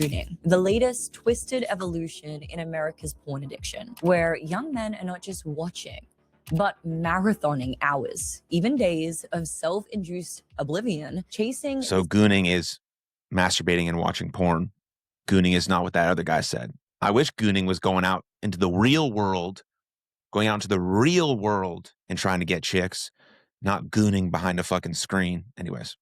Gooning, the latest twisted evolution in America's porn addiction, where young men are not just watching, but marathoning hours, even days of self-induced oblivion, chasing. So gooning is masturbating and watching porn. Gooning is not what that other guy said. I wish gooning was going out into the real world, and trying to get chicks, not gooning behind a fucking screen. Anyways.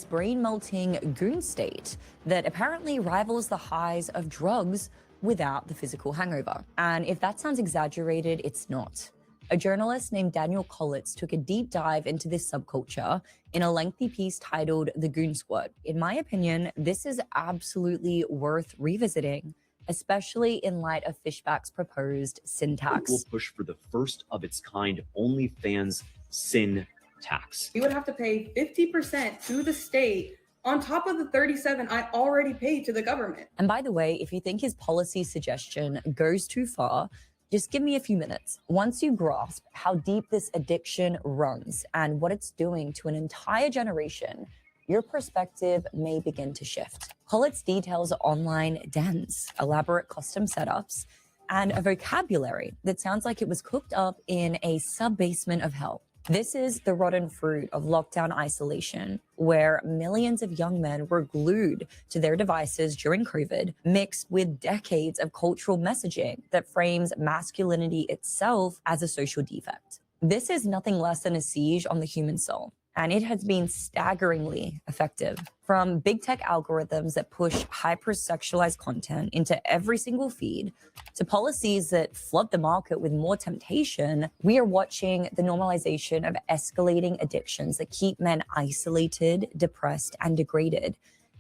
Brain-melting goon state that apparently rivals the highs of drugs without the physical hangover. And if that sounds exaggerated, it's not. A journalist named Daniel Collitz took a deep dive into this subculture in a lengthy piece titled The Goon Squad. In my opinion, this is absolutely worth revisiting, especially in light of Fishback's proposed sin tax. We'll push for the first of its kind OnlyFans sin tax. You would have to pay 50% to the state on top of the 37 I already paid to the government. And by the way, if you think his policy suggestion goes too far, just give me a few minutes. Once you grasp how deep this addiction runs and what it's doing to an entire generation, your perspective may begin to shift. Collitz details online dens, elaborate custom setups, and a vocabulary that sounds like it was cooked up in a sub-basement of hell. This is the rotten fruit of lockdown isolation, where millions of young men were glued to their devices during COVID, mixed with decades of cultural messaging that frames masculinity itself as a social defect. This is nothing less than a siege on the human soul, and it has been staggeringly effective. From big tech algorithms that push hyper-sexualized content into every single feed, to policies that flood the market with more temptation, we are watching the normalization of escalating addictions that keep men isolated, depressed, and degraded,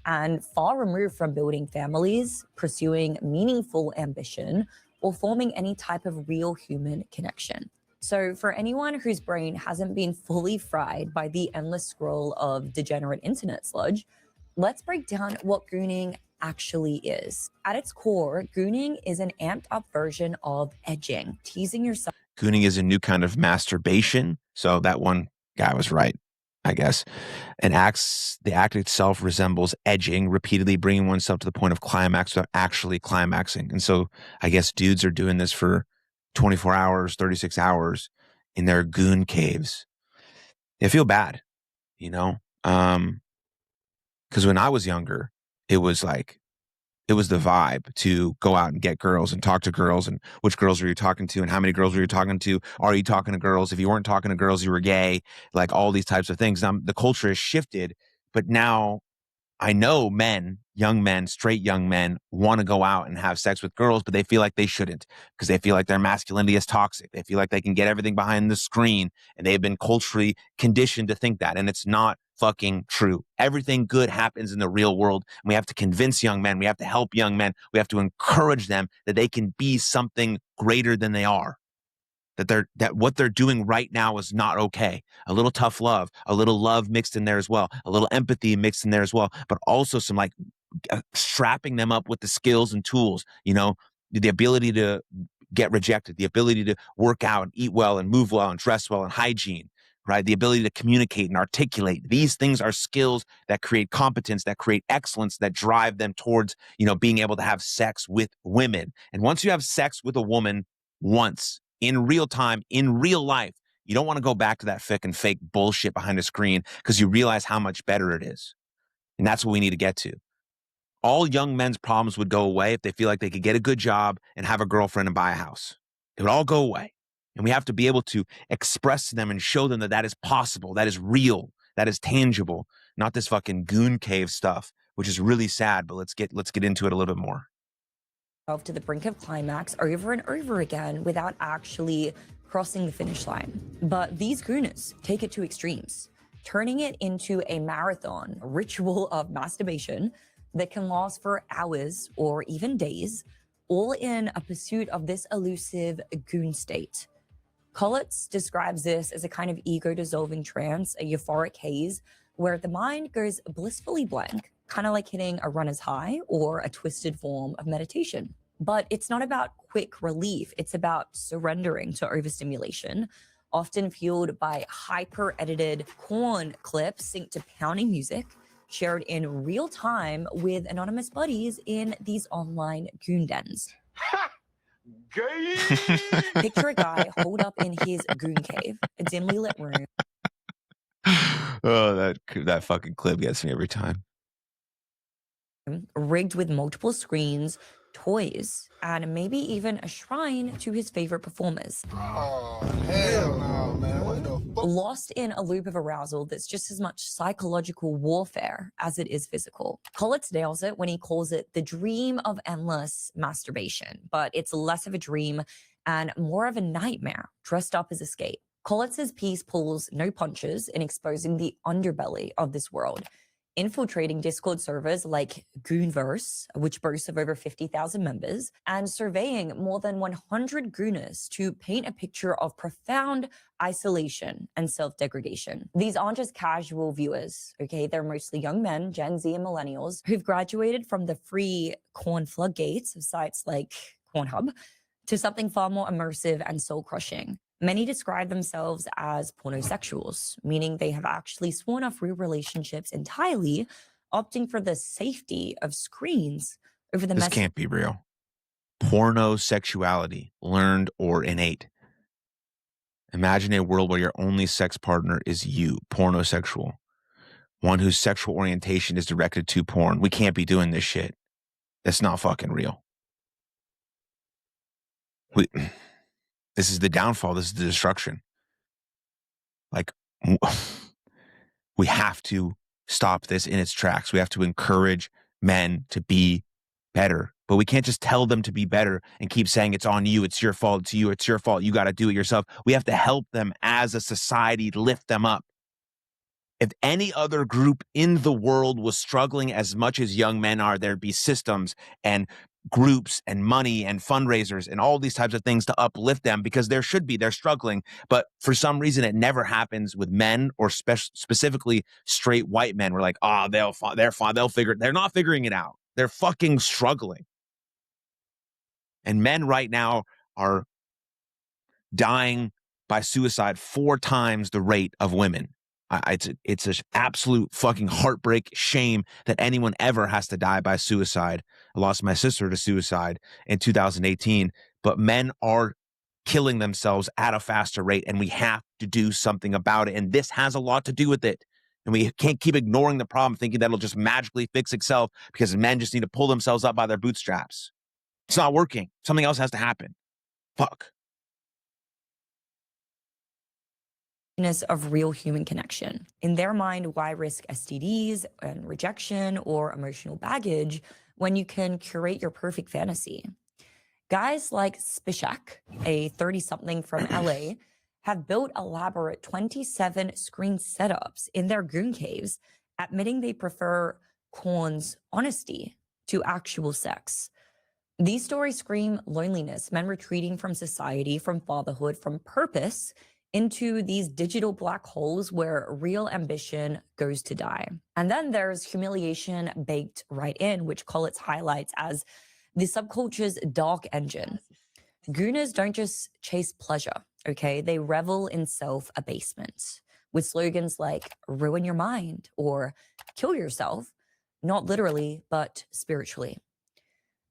and far removed from building families, pursuing meaningful ambition, or forming any type of real human connection. So for anyone whose brain hasn't been fully fried by the endless scroll of degenerate internet sludge, let's break down what gooning actually is. At its core, gooning is an amped up version of edging, teasing yourself. Gooning is a new kind of masturbation. So that one guy was right, I guess. The act itself resembles edging, repeatedly bringing oneself to the point of climax without actually climaxing. And so I guess dudes are doing this for 24 hours, 36 hours in their goon caves. They feel bad, you know? Because when I was younger, it was the vibe to go out and get girls and talk to girls, and which girls were you talking to and how many girls were you talking to? Are you talking to girls? If you weren't talking to girls, you were gay, like all these types of things. Now, the culture has shifted, but now I know young men, straight young men want to go out and have sex with girls, but they feel like they shouldn't because they feel like their masculinity is toxic. They feel like they can get everything behind the screen, and they've been culturally conditioned to think that. And it's not fucking true. Everything good happens in the real world. And we have to convince young men. We have to help young men. We have to encourage them that they can be something greater than they are. That what they're doing right now is not okay. A little tough love, a little love mixed in there as well, a little empathy mixed in there as well, but also some strapping them up with the skills and tools, the ability to get rejected, the ability to work out and eat well and move well and dress well and hygiene, right? The ability to communicate and articulate. These things are skills that create competence, that create excellence, that drive them towards, being able to have sex with women. And once you have sex with a woman once, in real time, in real life, you don't want to go back to that fake bullshit behind a screen because you realize how much better it is. And that's what we need to get to. All young men's problems would go away if they feel like they could get a good job and have a girlfriend and buy a house. It would all go away. And we have to be able to express to them and show them that that is possible, that is real, that is tangible, not this fucking goon cave stuff, which is really sad, but let's get into it a little bit more. To the brink of climax over and over again without actually crossing the finish line. But these gooners take it to extremes, turning it into a marathon, a ritual of masturbation that can last for hours or even days, all in a pursuit of this elusive goon state. Collitz describes this as a kind of ego-dissolving trance, a euphoric haze, where the mind goes blissfully blank, kind of like hitting a runner's high or a twisted form of meditation. But it's not about quick relief. It's about surrendering to overstimulation, often fueled by hyper-edited porn clips synced to pounding music, shared in real time with anonymous buddies in these online goon dens. Picture a guy holed up in his goon cave, a dimly lit room. Oh, that fucking clip gets me every time. Rigged with multiple screens, toys, and maybe even a shrine to his favorite performers. Oh, hell no, man. What the fuck? Lost in a loop of arousal that's just as much psychological warfare as it is physical. Collins nails it when he calls it the dream of endless masturbation, but it's less of a dream and more of a nightmare dressed up as escape. Collins's piece pulls no punches in exposing the underbelly of this world, infiltrating Discord servers like Goonverse, which boasts of over 50,000 members, and surveying more than 100 Gooners to paint a picture of profound isolation and self-degradation. These aren't just casual viewers, okay? They're mostly young men, Gen Z and millennials, who've graduated from the free corn floodgates of sites like Pornhub to something far more immersive and soul-crushing. Many describe themselves as pornosexuals, meaning they have actually sworn off real relationships entirely, opting for the safety of screens over the This can't be real. Pornosexuality, learned or innate. Imagine a world where your only sex partner is you, pornosexual. One whose sexual orientation is directed to porn. We can't be doing this shit. That's not fucking real. This is the downfall. This is the destruction. Like, we have to stop this in its tracks. We have to encourage men to be better. But we can't just tell them to be better and keep saying it's on you, it's your fault, it's you, it's your fault, you got to do it yourself. We have to help them as a society, lift them up. If any other group in the world was struggling as much as young men are, there'd be systems and groups and money and fundraisers and all these types of things to uplift them, because there should be, they're struggling. But for some reason, it never happens with men, or specifically straight white men. We're like, oh, they're fine. They'll figure it. They're not figuring it out. They're fucking struggling. And men right now are dying by suicide 4 times the rate of women. It's an absolute fucking heartbreak, shame that anyone ever has to die by suicide. I lost my sister to suicide in 2018, but men are killing themselves at a faster rate, and we have to do something about it. And this has a lot to do with it. And we can't keep ignoring the problem, thinking that'll just magically fix itself because men just need to pull themselves up by their bootstraps. It's not working. Something else has to happen. Fuck. Of real human connection. In their mind, why risk STDs and rejection or emotional baggage when you can curate your perfect fantasy? Guys like Spishak, a 30-something from LA, have built elaborate 27 screen setups in their goon caves, admitting they prefer Korn's honesty to actual sex. These stories scream loneliness, men retreating from society, from fatherhood, from purpose, into these digital black holes where real ambition goes to die. And then there's humiliation baked right in, which Collins highlights as the subculture's dark engine. Gooners don't just chase pleasure, okay? They revel in self-abasement with slogans like ruin your mind or kill yourself, not literally, but spiritually.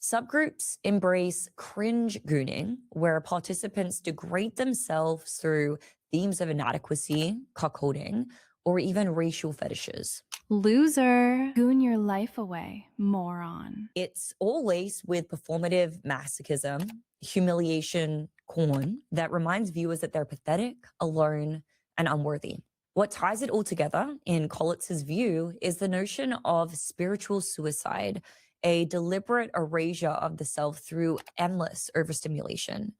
Subgroups embrace cringe gooning, where participants degrade themselves through themes of inadequacy, cuckolding, or even racial fetishes. Loser. Goon your life away, moron. It's all laced with performative masochism, humiliation corn that reminds viewers that they're pathetic, alone, and unworthy. What ties it all together, in Collins's view, is the notion of spiritual suicide, a deliberate erasure of the self through endless overstimulation.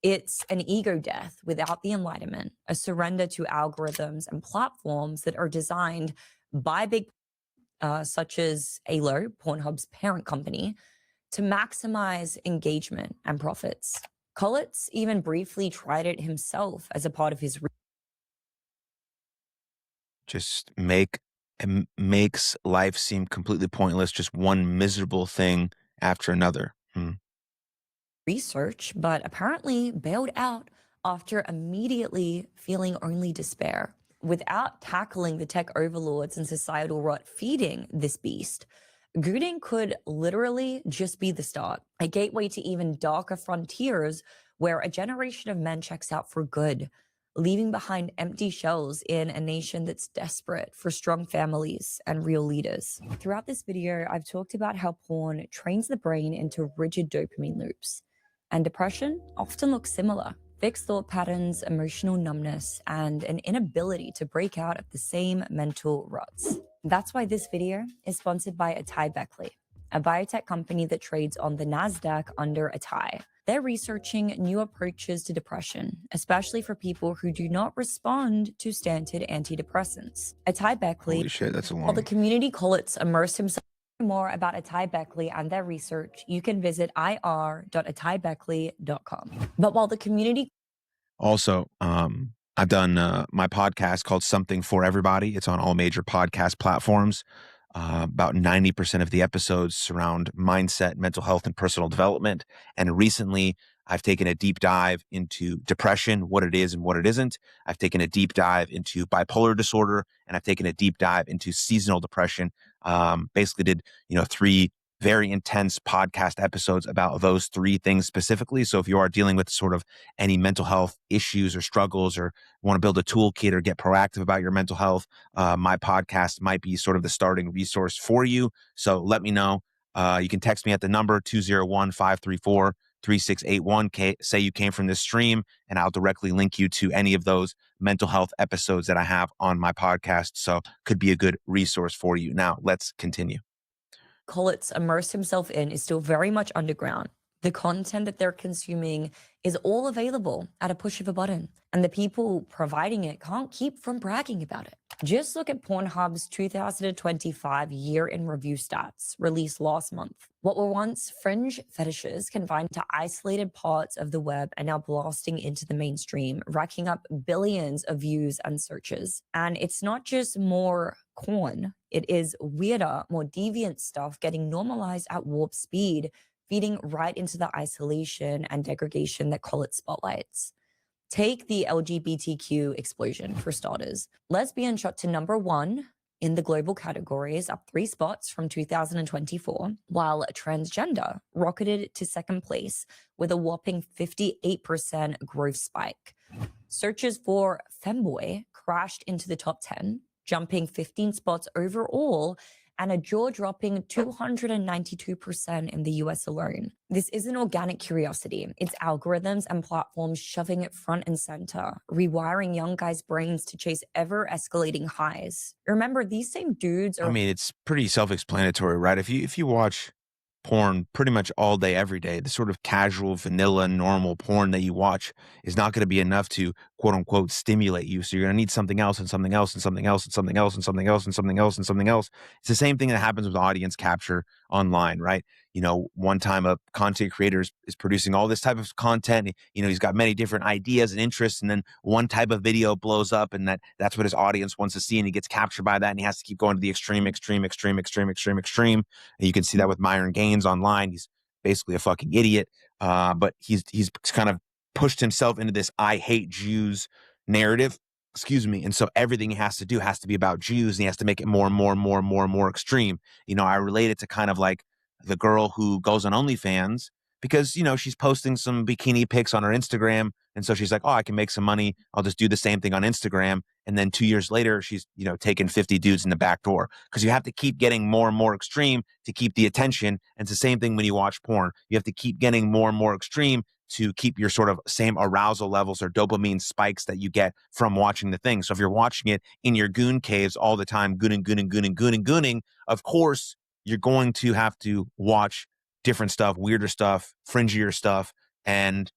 It's an ego death without the enlightenment, a surrender to algorithms and platforms that are designed by big, such as ALO, Pornhub's parent company, to maximize engagement and profits. Collins even briefly tried it himself as a part of his Just makes life seem completely pointless, just one miserable thing after another. research, but apparently bailed out after immediately feeling only despair. without tackling the tech overlords and societal rot feeding this beast, Gooning could literally just be the start, a gateway to even darker frontiers where a generation of men checks out for good, leaving behind empty shells in a nation that's desperate for strong families and real leaders. Throughout this video, I've talked about how porn trains the brain into rigid dopamine loops, and depression often looks similar. Fixed thought patterns, emotional numbness, and an inability to break out of the same mental ruts. That's why this video is sponsored by Atai Beckley, a biotech company that trades on the NASDAQ under Atai. They're researching new approaches to depression, especially for people who do not respond to standard antidepressants. Atai Beckley, Holy shit, that's a while long. the community collets immerse himself more about Atai Beckley and their research, you can visit ir.ataibeckley.com. But while the community Also, I've done my podcast called Something for Everybody. It's on all major podcast platforms. About 90% of the episodes surround mindset, mental health, and personal development. And recently, I've taken a deep dive into depression, what it is and what it isn't. I've taken a deep dive into bipolar disorder, and I've taken a deep dive into seasonal depression. Basically did, 3 very intense podcast episodes about those 3 things specifically. So if you are dealing with sort of any mental health issues or struggles, or want to build a toolkit or get proactive about your mental health, my podcast might be sort of the starting resource for you. So let me know. You can text me at the number 201-534-3681. Say you came from this stream, and I'll directly link you to any of those mental health episodes that I have on my podcast. So could be a good resource for you. Now let's continue. Collets immersed himself in is still very much underground. The content that they're consuming is all available at a push of a button, and the people providing it can't keep from bragging about it. Just look at Pornhub's 2025 year in review stats released last month. What were once fringe fetishes confined to isolated parts of the web are now blasting into the mainstream, racking up billions of views and searches. And it's not just more corn, it is weirder, more deviant stuff getting normalized at warp speed, feeding right into the isolation and degradation that Collett spotlights. Take the LGBTQ explosion for starters. Lesbian shot to number 1 in the global categories, up 3 spots from 2024, while transgender rocketed to second place with a whopping 58% growth spike. Searches for femboy crashed into the top 10, jumping 15 spots overall, and a jaw-dropping 292% in the US alone. This isn't organic curiosity. It's algorithms and platforms shoving it front and center, rewiring young guys' brains to chase ever-escalating highs. Remember, these same dudes are— I mean, it's pretty self-explanatory, right? If you watch porn pretty much all day, every day, the sort of casual, vanilla, normal porn that you watch is not going to be enough to quote unquote stimulate you. So you're going to need something else and something else and something else and something else and something else and something else and something else. It's the same thing that happens with audience capture online, right? One time a content creator is producing all this type of content. He's got many different ideas and interests, and then one type of video blows up, and that's what his audience wants to see, and he gets captured by that, and he has to keep going to the extreme. And you can see that with Myron Gaines online. He's basically a fucking idiot, but he's kind of pushed himself into this "I hate Jews" narrative. Excuse me. And so everything he has to do has to be about Jews, and he has to make it more and more and more and more and more extreme. I relate it to kind of like the girl who goes on OnlyFans because, she's posting some bikini pics on her Instagram. And so she's like, oh, I can make some money. I'll just do the same thing on Instagram. And then 2 years later, she's, taking 50 dudes in the back door, because you have to keep getting more and more extreme to keep the attention. And it's the same thing when you watch porn. You have to keep getting more and more extreme to keep your sort of same arousal levels or dopamine spikes that you get from watching the thing. So if you're watching it in your goon caves all the time, gooning, of course, you're going to have to watch different stuff, weirder stuff, fringier stuff. And,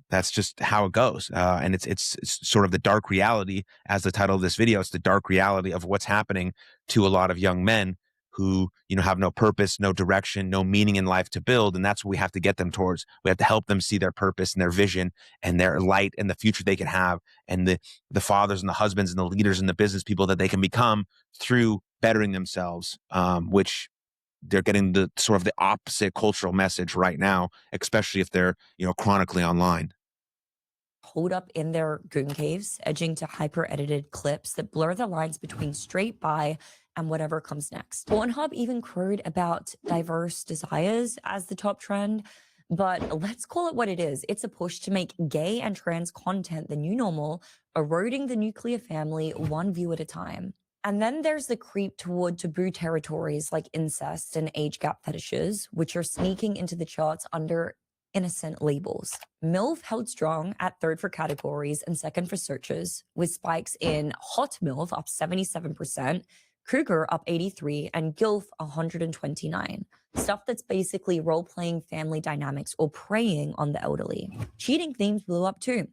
that's just how it goes. And it's sort of the dark reality, as the title of this video. It's the dark reality of what's happening to a lot of young men who, have no purpose, no direction, no meaning in life to build. And that's what we have to get them towards. We have to help them see their purpose and their vision and their light and the future they can have, and the fathers and the husbands and the leaders and the business people that they can become through bettering themselves, which they're getting the sort of the opposite cultural message right now, especially if they're, chronically online. holed up in their goon caves, edging to hyper-edited clips that blur the lines between straight bi and whatever comes next. Pornhub even crowed about diverse desires as the top trend, but let's call it what it is. It's a push to make gay and trans content the new normal, eroding the nuclear family one view at a time. And then there's the creep toward taboo territories like incest and age gap fetishes, which are sneaking into the charts under innocent labels. MILF held strong at third for categories and second for searches, with spikes in Hot MILF up 77%, Cougar up 83, and GILF 129. Stuff that's basically role-playing family dynamics or preying on the elderly. Cheating themes blew up too.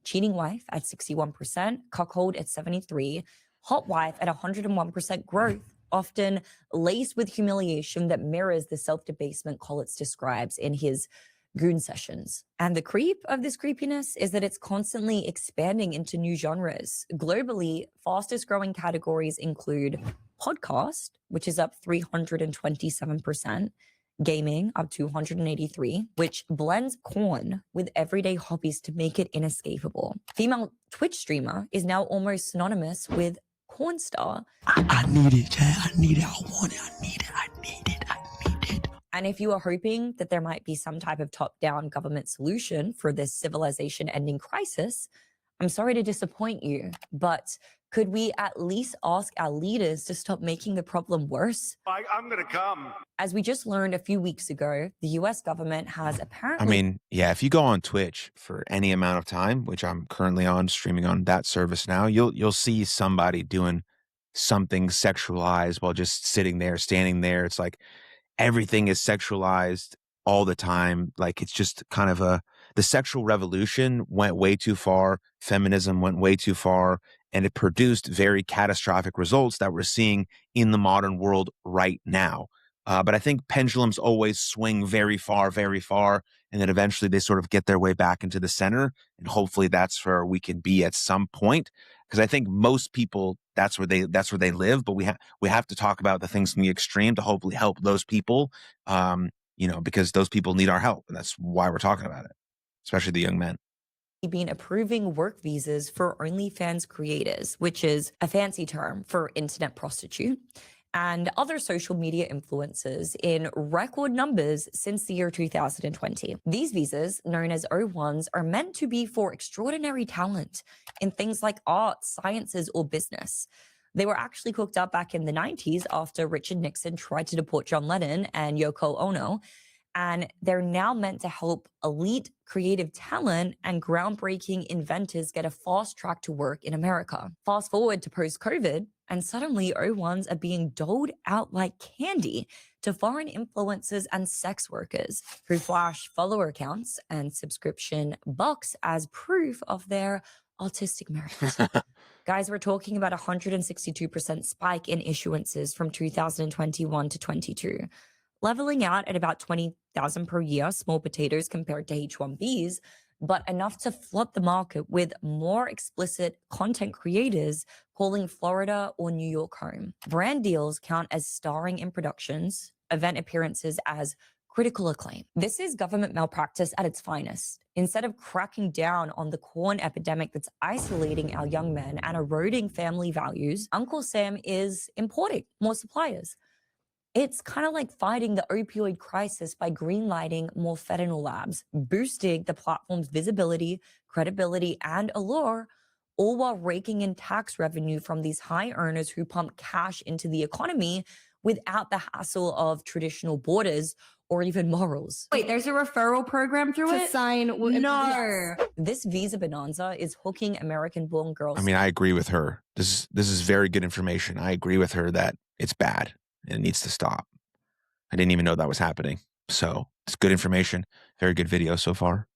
Cheating wife at 61%, cuckold at 73%, hot wife at 101% growth, often laced with humiliation that mirrors the self-debasement Collins describes in his Goon sessions. And the creep of this creepiness is that it's constantly expanding into new genres. Globally, fastest growing categories include podcast, which is up 327%, gaming up 283, which blends corn with everyday hobbies to make it inescapable. Female Twitch streamer is now almost synonymous with corn star. I need it, Chad. I need it. I want it. I need it. I need it. I need it. And if you are hoping that there might be some type of top-down government solution for this civilization-ending crisis, I'm sorry to disappoint you, but could we at least ask our leaders to stop making the problem worse? I'm gonna come. As we just learned a few weeks ago, the US government has apparently... I mean, yeah, if you go on Twitch for any amount of time, which I'm currently on, streaming on that service now, you'll see somebody doing something sexualized while just sitting there, standing there. It's like everything is sexualized all the time. Like it's just kind of the sexual revolution went way too far. Feminism went way too far. And it produced very catastrophic results that we're seeing in the modern world right now. But I think pendulums always swing very far, and then eventually they sort of get their way back into the center. And hopefully that's where we can be at some point. Because I think most people, that's where they live. But we have to talk about the things in the extreme to hopefully help those people, because those people need our help. And that's why we're talking about it, especially the young men. Been approving work visas for OnlyFans creators, which is a fancy term for internet prostitute, and other social media influencers in record numbers since the year 2020. These visas, known as O1s, are meant to be for extraordinary talent in things like art, sciences, or business. They were actually cooked up back in the 90s after Richard Nixon tried to deport John Lennon and Yoko Ono. And they're now meant to help elite creative talent and groundbreaking inventors get a fast track to work in America. Fast forward to post-COVID, and suddenly O1s are being doled out like candy to foreign influencers and sex workers who flash follower accounts and subscription bucks as proof of their artistic merit. Guys, we're talking about a 162% spike in issuances from 2021 to 22. Leveling out at about 20,000 per year, small potatoes compared to H1Bs, but enough to flood the market with more explicit content creators calling Florida or New York home. Brand deals count as starring in productions, event appearances as critical acclaim. This is government malpractice at its finest. Instead of cracking down on the corn epidemic that's isolating our young men and eroding family values, Uncle Sam is importing more suppliers. It's kind of like fighting the opioid crisis by greenlighting more fentanyl labs, boosting the platform's visibility, credibility, and allure, all while raking in tax revenue from these high earners who pump cash into the economy without the hassle of traditional borders or even morals. Wait, there's a referral program through it? No. This visa bonanza is hooking American-born girls. I mean, I agree with her. This is very good information. I agree with her that it's bad and it needs to stop. I didn't even know that was happening. So it's good information. Very good video so far.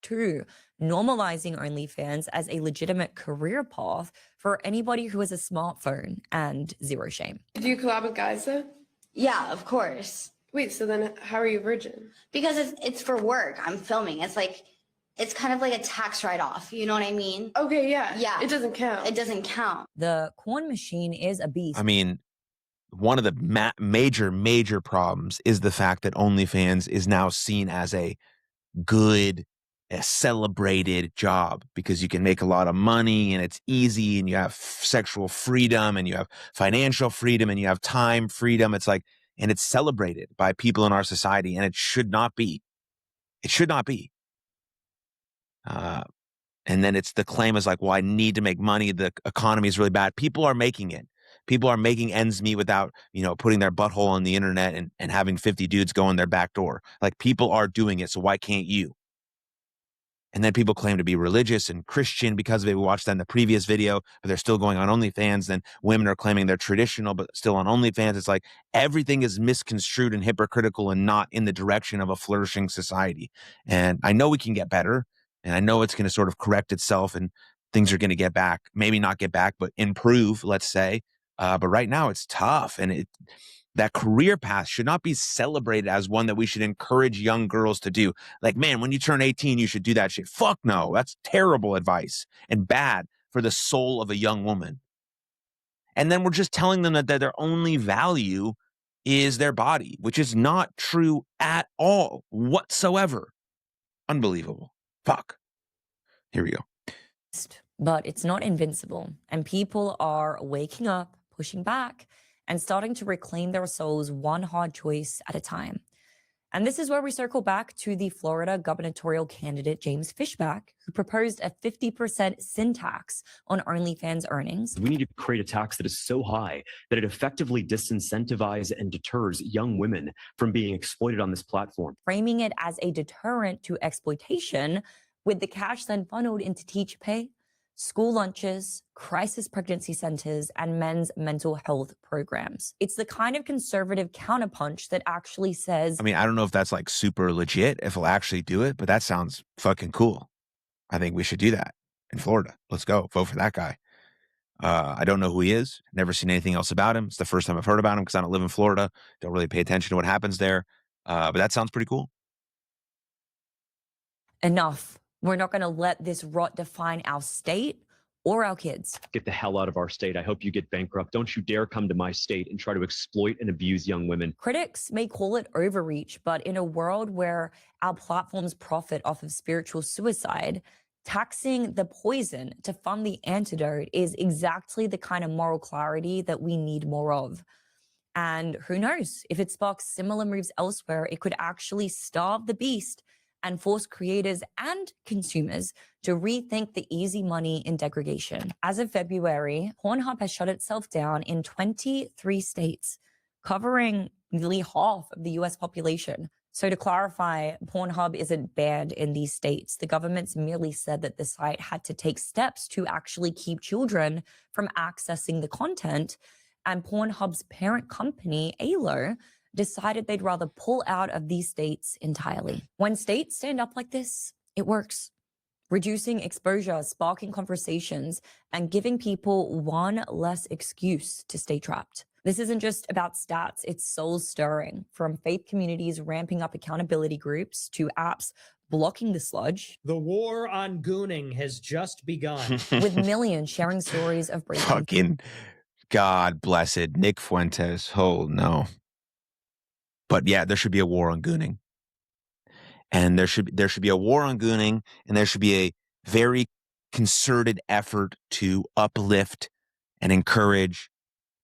Two, normalizing OnlyFans as a legitimate career path for anybody who has a smartphone and zero shame. Do you collab with guys though? Yeah, of course. Wait, so then how are you virgin? Because it's for work. I'm filming. It's kind of like a tax write-off. You know what I mean? Okay, yeah. Yeah. It doesn't count. It doesn't count. The corn machine is a beast. I mean, one of the major problems is the fact that OnlyFans is now seen as a good a celebrated job because you can make a lot of money and it's easy and you have sexual freedom and you have financial freedom and you have time freedom. It's like, and it's celebrated by people in our society, and it should not be. It should not be. And then it's the claim is like, well, I need to make money. The economy is really bad. People are making it. People are making ends meet without, putting their butthole on the internet and having 50 dudes go in their back door. Like, people are doing it. So why can't you? And then people claim to be religious and Christian because of it. We watched that in the previous video, but they're still going on OnlyFans. Then women are claiming they're traditional, but still on OnlyFans. It's like everything is misconstrued and hypocritical and not in the direction of a flourishing society. And I know we can get better, and I know it's going to sort of correct itself and things are going to get back, maybe not get back, but improve, let's say. But right now it's tough. And that career path should not be celebrated as one that we should encourage young girls to do. Like, man, when you turn 18, you should do that shit. Fuck no. That's terrible advice and bad for the soul of a young woman. And then we're just telling them that their only value is their body, which is not true at all whatsoever. Unbelievable. Fuck. Here we go. But it's not invincible. And people are waking up, pushing back, and starting to reclaim their souls one hard choice at a time. And this is where we circle back to the Florida gubernatorial candidate, James Fishback, who proposed a 50% sin tax on OnlyFans earnings. We need to create a tax that is so high that it effectively disincentivizes and deters young women from being exploited on this platform. Framing it as a deterrent to exploitation, with the cash then funneled into teacher pay, school lunches, crisis pregnancy centers, and men's mental health programs. It's the kind of conservative counterpunch that actually says, I mean, I don't know if that's like super legit, if we'll actually do it, but that sounds fucking cool. I think we should do that in Florida. Let's go. Vote for that guy. I don't know who he is. Never seen anything else about him. It's the first time I've heard about him because I don't live in Florida. Don't really pay attention to what happens there. But that sounds pretty cool. enough. We're not going to let this rot define our state or our kids. Get the hell out of our state. I hope you get bankrupt. Don't you dare come to my state and try to exploit and abuse young women. Critics may call it overreach, but in a world where our platforms profit off of spiritual suicide, taxing the poison to fund the antidote is exactly the kind of moral clarity that we need more of. And who knows, if it sparks similar moves elsewhere, it could actually starve the beast and force creators and consumers to rethink the easy money in degradation. As of February, Pornhub has shut itself down in 23 states, covering nearly half of the US population. So to clarify, Pornhub isn't banned in these states. The government's merely said that the site had to take steps to actually keep children from accessing the content. And Pornhub's parent company, Alo, decided they'd rather pull out of these states entirely. When states stand up like this, it works. Reducing exposure, sparking conversations, and giving people one less excuse to stay trapped. This isn't just about stats, it's soul stirring. From faith communities ramping up accountability groups to apps blocking the sludge. The war on gooning has just begun. With millions sharing stories of breaking. Fucking God blessed Nick Fuentes. Oh no. But yeah, there should be a war on gooning. And there should be a war on gooning, and there should be a very concerted effort to uplift and encourage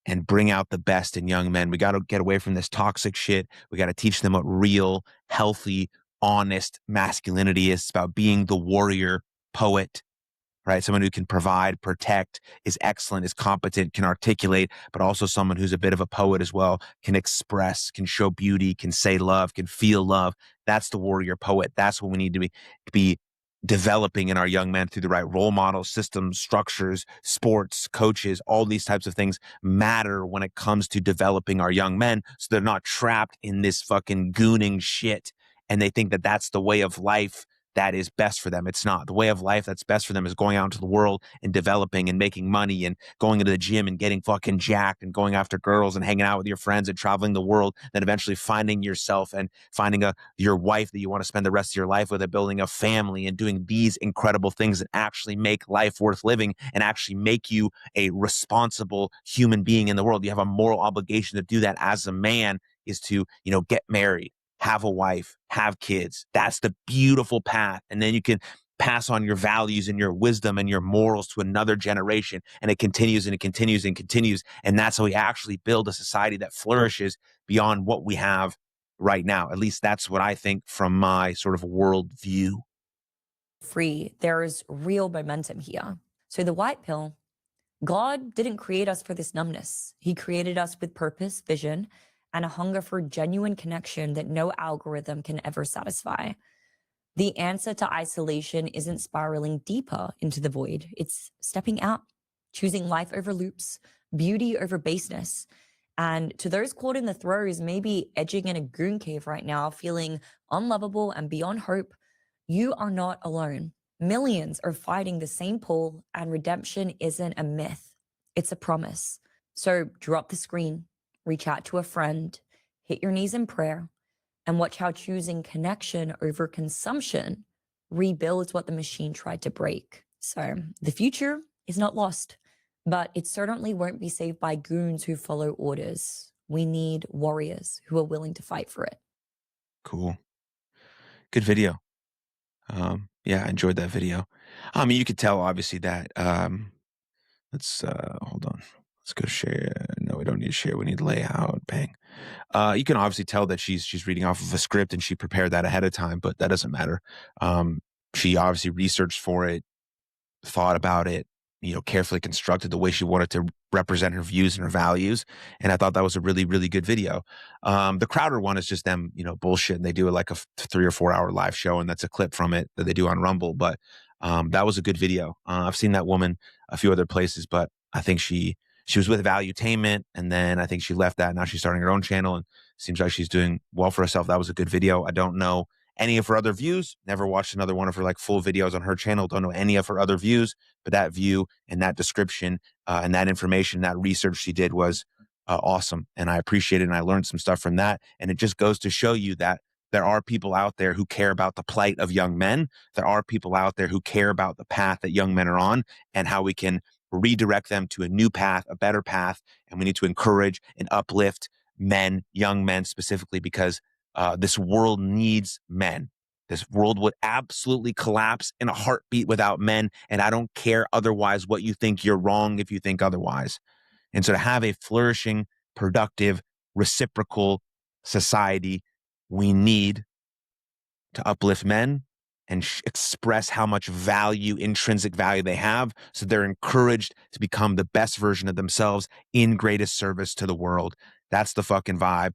and bring out the best in young men. We got to get away from this toxic shit. We got to teach them what real, healthy, honest masculinity is. It's about being the warrior poet, right? Someone who can provide, protect, is excellent, is competent, can articulate, but also someone who's a bit of a poet as well, can express, can show beauty, can say love, can feel love. That's the warrior poet. That's what we need to be developing in our young men through the right role models, systems, structures, sports, coaches. All these types of things matter when it comes to developing our young men so they're not trapped in this fucking gooning shit and they think that that's the way of life that is best for them. It's not. The way of life that's best for them is going out into the world and developing and making money and going into the gym and getting fucking jacked and going after girls and hanging out with your friends and traveling the world, then eventually finding yourself and finding your wife that you want to spend the rest of your life with and building a family and doing these incredible things that actually make life worth living and actually make you a responsible human being in the world. You have a moral obligation to do that as a man, is to, get married, have a wife, have kids. That's the beautiful path. And then you can pass on your values and your wisdom and your morals to another generation. And it continues and it continues and continues. And that's how we actually build a society that flourishes beyond what we have right now. At least that's what I think from my sort of worldview. Free, there is real momentum here. So the white pill, God didn't create us for this numbness. He created us with purpose, vision, and a hunger for genuine connection that no algorithm can ever satisfy. The answer to isolation isn't spiraling deeper into the void. It's stepping out, choosing life over loops, beauty over baseness. And to those caught in the throes, maybe edging in a goon cave right now, feeling unlovable and beyond hope, you are not alone. Millions are fighting the same pull, and redemption isn't a myth. It's a promise. So drop the screen, reach out to a friend, hit your knees in prayer, and watch how choosing connection over consumption rebuilds what the machine tried to break. So the future is not lost, but it certainly won't be saved by goons who follow orders. We need warriors who are willing to fight for it. Cool. Good video. Yeah, I enjoyed that video. I mean, you could tell obviously that, let's, hold on. Let's go share. No, we don't need to share. We need layout. Bang. You can obviously tell that she's reading off of a script and she prepared that ahead of time, but that doesn't matter. She obviously researched for it, thought about it, carefully constructed the way she wanted to represent her views and her values. And I thought that was a really, really good video. The Crowder one is just them, bullshit. And they do it like a 3 or 4 hour live show. And that's a clip from it that they do on Rumble. But that was a good video. I've seen that woman a few other places, but I think she was with Valuetainment, and then I think she left that. Now she's starting her own channel and seems like she's doing well for herself. That was a good video. I don't know any of her other views. Never watched another one of her like full videos on her channel. Don't know any of her other views, but that view and that description and that information, that research she did was awesome. And I appreciate it. And I learned some stuff from that. And it just goes to show you that there are people out there who care about the plight of young men. There are people out there who care about the path that young men are on and how we can redirect them to a new path, a better path. And we need to encourage and uplift men, young men specifically, because this world needs men. This world would absolutely collapse in a heartbeat without men. And I don't care otherwise what you think. You're wrong if you think otherwise. And so to have a flourishing, productive, reciprocal society, we need to uplift men and express how much value, intrinsic value they have, so they're encouraged to become the best version of themselves in greatest service to the world. That's the fucking vibe.